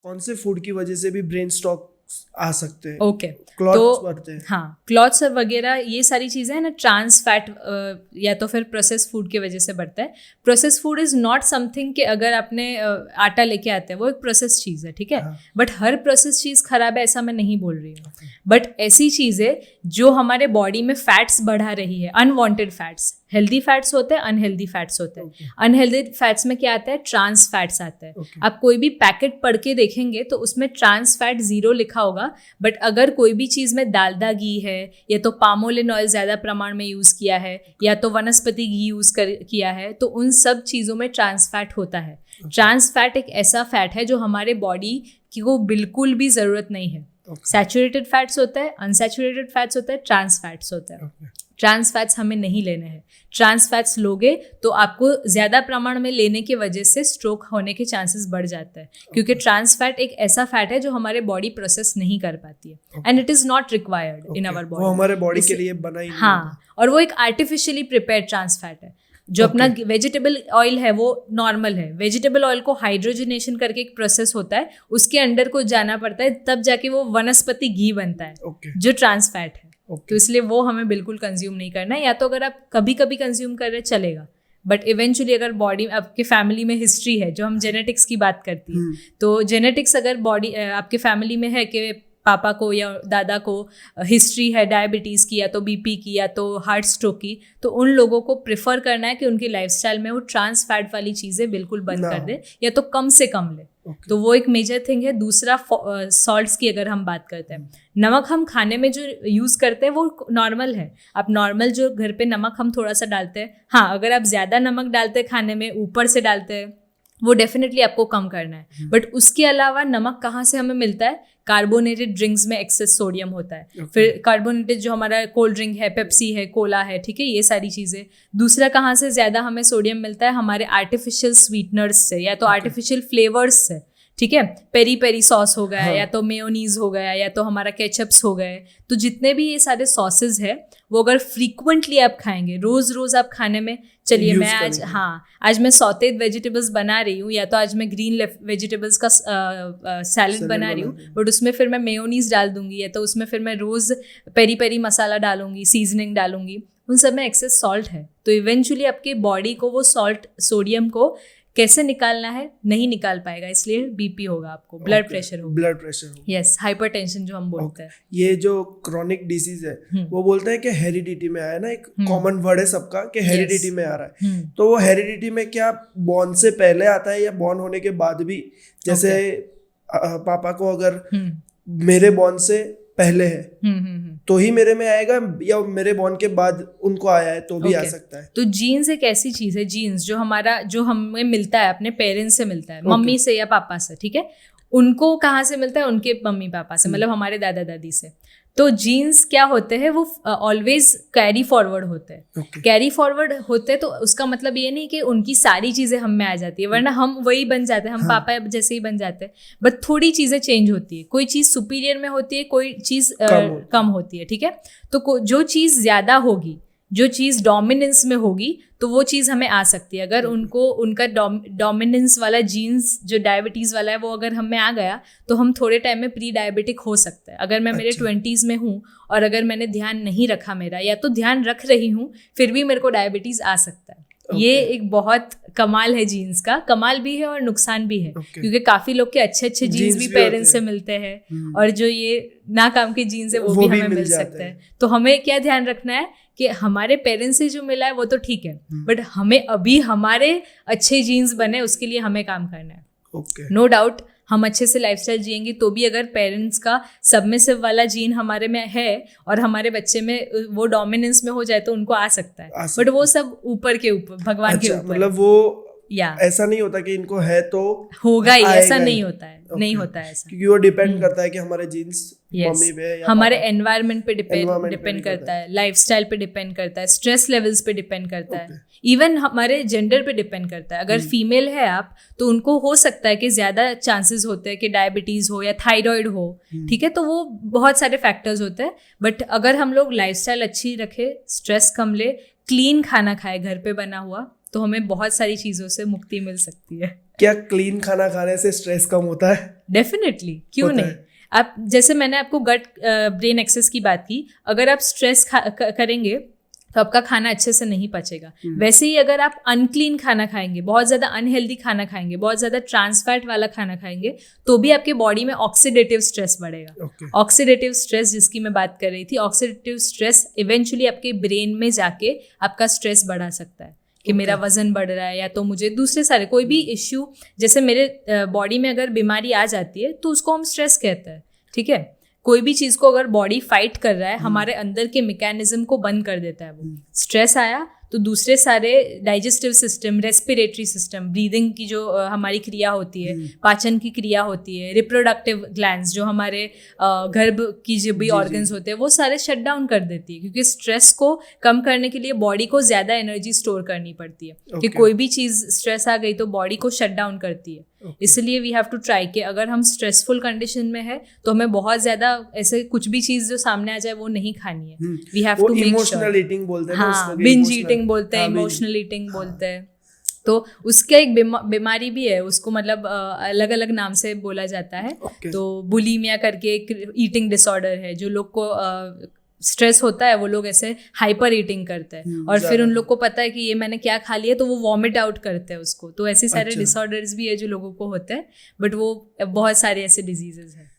कौन से फूड की वजह से भी ब्रेन स्ट्रोक आ सकते हैं? ओके, क्लॉट्स बढ़ते हैं। हाँ, क्लॉट्स वगैरह ये सारी चीज़ें हैं ना, ट्रांस फैट या तो फिर प्रोसेस फूड की वजह से बढ़ता है। Process food is not something कि अगर आपने आटा लेके आते हैं वो एक प्रोसेस चीज़ है, ठीक है, बट हर प्रोसेस चीज़ खराब है ऐसा मैं नहीं बोल रही हूँ, बट ऐसी चीज़ें जो हमारे बॉडी में फैट्स बढ़ा रही है, अनवांटेड फैट्स, हेल्दी फैट्स होते हैं, अनहेल्दी फैट्स होते हैं। अनहेल्दी फैट्स में क्या आता है? ट्रांस फैट्स आता है। आप कोई भी पैकेट पढ़ के देखेंगे तो उसमें ट्रांस फैट 0 लिखा होगा, बट अगर कोई भी चीज़ में डालडा घी है या तो पामोलिन ऑयल ज़्यादा प्रमाण में यूज़ किया है या तो वनस्पति घी यूज़ किया है, तो उन सब चीज़ों में ट्रांस फैट होता है। ट्रांस फैट एक ऐसा फैट है जो हमारे बॉडी की को बिल्कुल भी ज़रूरत नहीं है। सैचुरेटेड फैट्स होता है, अनसैचुरेटेड फैट्स होता है, ट्रांस फैट्स होता है। ट्रांस फैट्स हमें नहीं लेने हैं। ट्रांस फैट्स लोगे तो आपको ज़्यादा प्रमाण में लेने की वजह से स्ट्रोक होने के चांसेस बढ़ जाता है, क्योंकि ट्रांस फैट एक ऐसा फैट है जो हमारे बॉडी प्रोसेस नहीं कर पाती है, and it is not required in our body. वो हमारे बॉडी के लिए बना ही नहीं। हाँ, और वो एक आर्टिफिशियली प्रिपेयर्ड ट्रांस फैट है। जो अपना वेजिटेबल ऑयल है वो नॉर्मल है, वेजिटेबल ऑयल को हाइड्रोजनेशन करके एक प्रोसेस होता है, उसके अंदर को जाना पड़ता है, तब जाके वो वनस्पति घी बनता है, जो ट्रांस फैट है। तो इसलिए वो हमें बिल्कुल कंज्यूम नहीं करना है, या तो अगर आप कभी कभी कंज्यूम कर रहे चलेगा, बट इवेंचुअली अगर बॉडी आपके फैमिली में हिस्ट्री है, जो हम जेनेटिक्स की बात करती है, तो जेनेटिक्स अगर बॉडी आपके फैमिली में है कि पापा को या दादा को हिस्ट्री है डायबिटीज़ की या तो बीपी की या तो हार्ट स्ट्रोक की, तो उन लोगों को प्रेफर करना है कि उनकी लाइफस्टाइल में वो ट्रांस फैट वाली चीज़ें बिल्कुल बंद कर दे, या तो कम से कम ले। तो वो एक मेजर थिंग है। दूसरा सॉल्ट्स की अगर हम बात करते हैं, नमक हम खाने में जो यूज़ करते हैं वो नॉर्मल है। आप नॉर्मल जो घर पे नमक हम थोड़ा सा डालते हैं, हाँ, अगर आप ज़्यादा नमक डालते हैं खाने में, ऊपर से डालते हैं, वो डेफिनेटली आपको कम करना है। बट उसके अलावा नमक कहाँ से हमें मिलता है? कार्बोनेटेड ड्रिंक्स में एक्सेस सोडियम होता है। फिर कार्बोनेटेड जो हमारा कोल्ड ड्रिंक है, पेप्सी है, कोला है, ठीक है, ये सारी चीज़ें। दूसरा कहाँ से ज़्यादा हमें सोडियम मिलता है? हमारे आर्टिफिशियल स्वीटनर्स से या तो आर्टिफिशियल फ्लेवर्स से, ठीक है, पेरी पेरी सॉस हो गया, या तो मेयोनीज हो गया, या तो हमारा केचप्स हो गए। तो जितने भी ये सारे सॉसेज है वो अगर फ्रीक्वेंटली आप खाएंगे, रोज़ रोज़ आप खाने में, चलिए मैं आज मैं सॉटेड वेजिटेबल्स बना रही हूँ, या तो आज मैं ग्रीन वेजिटेबल्स का सैलड बना रही हूँ, बट उसमें फिर मैं मेयोनीज डाल दूंगी, या तो उसमें फिर मैं रोज़ पेरी पेरी मसाला डालूंगी, सीजनिंग डालूंगी, उन सब में एक्सेस सॉल्ट है। तो इवेंचुअली आपके बॉडी को वो सॉल्ट, सोडियम को कैसे निकालना है? नहीं निकाल पाएगा, इसलिए बीपी होगा आपको, ब्लड प्रेशर होगा, यस, हाइपरटेंशन जो हम बोलते हैं। ये जो क्रोनिक डिसीज है वो बोलते हैं कि हेरिडिटी में आया ना, एक कॉमन वर्ड है सबका कि हेरिडिटी में आ रहा है। तो वो हेरिडिटी में क्या बॉर्न से पहले आता है या बॉर्न होने के बाद भी? जैसे पापा को अगर मेरे बॉर्न से पहले है तो ही मेरे में आएगा, या मेरे बॉर्न के बाद उनको आया है तो भी आ सकता है? तो जीन्स एक ऐसी चीज है, जीन्स जो हमें मिलता है अपने पेरेंट्स से मिलता है, मम्मी से या पापा से, ठीक है। उनको कहाँ से मिलता है? उनके मम्मी पापा से, मतलब हमारे दादा दादी से। तो जीन्स क्या होते हैं? वो ऑलवेज कैरी फॉरवर्ड होते हैं। कैरी फॉरवर्ड होते हैं तो उसका मतलब ये नहीं कि उनकी सारी चीज़ें हम में आ जाती है, वरना हम वही बन जाते हैं, हम पापा जैसे ही बन जाते हैं, बट थोड़ी चीज़ें चेंज होती है। कोई चीज़ सुपीरियर में होती है, कोई चीज़ कम होती है, ठीक है। तो जो चीज़ ज़्यादा होगी, जो चीज़ डोमिनेंस में होगी, तो वो चीज़ हमें आ सकती है। अगर उनका डोमिनेंस वाला जीन्स जो डायबिटीज़ वाला है वो अगर हम में आ गया तो हम थोड़े टाइम में प्री डायबिटिक हो सकता है। अगर मैं मेरे 20s में हूँ और अगर मैंने ध्यान नहीं रखा मेरा, या तो ध्यान रख रही हूँ फिर भी मेरे को डायबिटीज़ आ सकता है। ये एक बहुत कमाल है जीन्स का, कमाल भी है और नुकसान भी है, क्योंकि काफ़ी लोग के अच्छे अच्छे जीन्स भी पेरेंट्स से मिलते हैं, और जो ये ना काम के जीन्स है वो भी हमें मिल सकते हैं। तो हमें क्या ध्यान रखना है कि हमारे पेरेंट्स से जो मिला है वो तो ठीक है, बट हमें अभी हमारे अच्छे जीन्स बने उसके लिए हमें काम करना है। नो डाउट हम अच्छे से लाइफस्टाइल जिएंगे तो भी अगर पेरेंट्स का सबमिसिव वाला जीन हमारे में है और हमारे बच्चे में वो डोमिनेंस में हो जाए तो उनको आ सकता है, बट वो सब ऊपर के ऊपर, भगवान के ऊपर। मतलब वो ऐसा नहीं होता कि इनको है तो होगा ही, ऐसा नहीं होता है, नहीं होता है ऐसा, क्योंकि वो डिपेंड करता है कि हमारे जीन्स मम्मी पे या हमारे एनवायरनमेंट पे डिपेंड करता है, लाइफस्टाइल पे डिपेंड करता है, स्ट्रेस लेवल्स पे डिपेंड करता है, इवन हमारे जेंडर पे डिपेंड करता है। अगर फीमेल है आप तो उनको हो सकता है कि ज़्यादा चांसेस होते हैं कि डायबिटीज़ हो या थायराइड हो, ठीक है, तो वो बहुत सारे फैक्टर्स होते हैं। बट अगर हम लोग लाइफस्टाइल अच्छी रखे, स्ट्रेस कम ले, क्लीन खाना खाए घर पे बना हुआ, तो हमें बहुत सारी चीज़ों से मुक्ति मिल सकती है। क्या क्लीन खाना खाने से स्ट्रेस कम होता है? डेफिनेटली, क्यों होता नहीं। है। आप जैसे मैंने आपको गट ब्रेन एक्सेस की बात की, अगर आप स्ट्रेस करेंगे तो आपका खाना अच्छे से नहीं पचेगा। वैसे ही अगर आप अनक्लीन खाना खाएंगे, बहुत ज़्यादा अनहेल्दी खाना खाएंगे, बहुत ज़्यादा ट्रांसफैट वाला खाना खाएंगे, तो भी आपके बॉडी में ऑक्सीडेटिव स्ट्रेस बढ़ेगा। Okay. ऑक्सीडेटिव स्ट्रेस जिसकी मैं बात कर रही थी, ऑक्सीडेटिव स्ट्रेस इवेंचुअली आपके ब्रेन में जाके आपका स्ट्रेस बढ़ा सकता है कि मेरा वजन बढ़ रहा है, या तो मुझे दूसरे सारे कोई भी इश्यू, जैसे मेरे बॉडी में अगर बीमारी आ जाती है तो उसको हम स्ट्रेस कहते हैं, ठीक है। कोई भी चीज़ को अगर बॉडी फाइट कर रहा है, हमारे अंदर के मैकेनिज्म को बंद कर देता है वो। स्ट्रेस आया तो दूसरे सारे digestive system, respiratory system, breathing की जो हमारी क्रिया होती है, पाचन की क्रिया होती है, रिप्रोडक्टिव ग्लैंड्स जो हमारे गर्भ की जो भी ऑर्गन्स होते हैं, वो सारे शट डाउन कर देती है, क्योंकि स्ट्रेस को कम करने के लिए बॉडी को ज़्यादा एनर्जी स्टोर करनी पड़ती है। कि कोई भी चीज़ स्ट्रेस आ गई तो बॉडी को शट डाउन करती है। इसलिए वी हैव टू ट्राई कि अगर हम स्ट्रेसफुल कंडीशन में है तो हमें बहुत ज़्यादा ऐसे कुछ भी चीज़ जो सामने आ जाए वो नहीं खानी है। We have to make sure. Emotional eating बोलते हैं, हाँ, बिंज ईटिंग बोलते हैं, इमोशनल ईटिंग बोलते हैं। तो उसका एक बीमारी भी है, उसको मतलब अलग अलग नाम से बोला जाता है। तो बुलिमिया करके एक ईटिंग डिसऑर्डर है, जो लोग को स्ट्रेस होता है वो लोग ऐसे हाइपर ईटिंग करते हैं, और फिर उन लोग को पता है कि ये मैंने क्या खा लिया, तो वो वॉमिट आउट करते हैं उसको। तो ऐसे सारे डिसऑर्डर्स भी है जो लोगों को होते हैं, बट वो बहुत सारे ऐसे डिजीजेस हैं।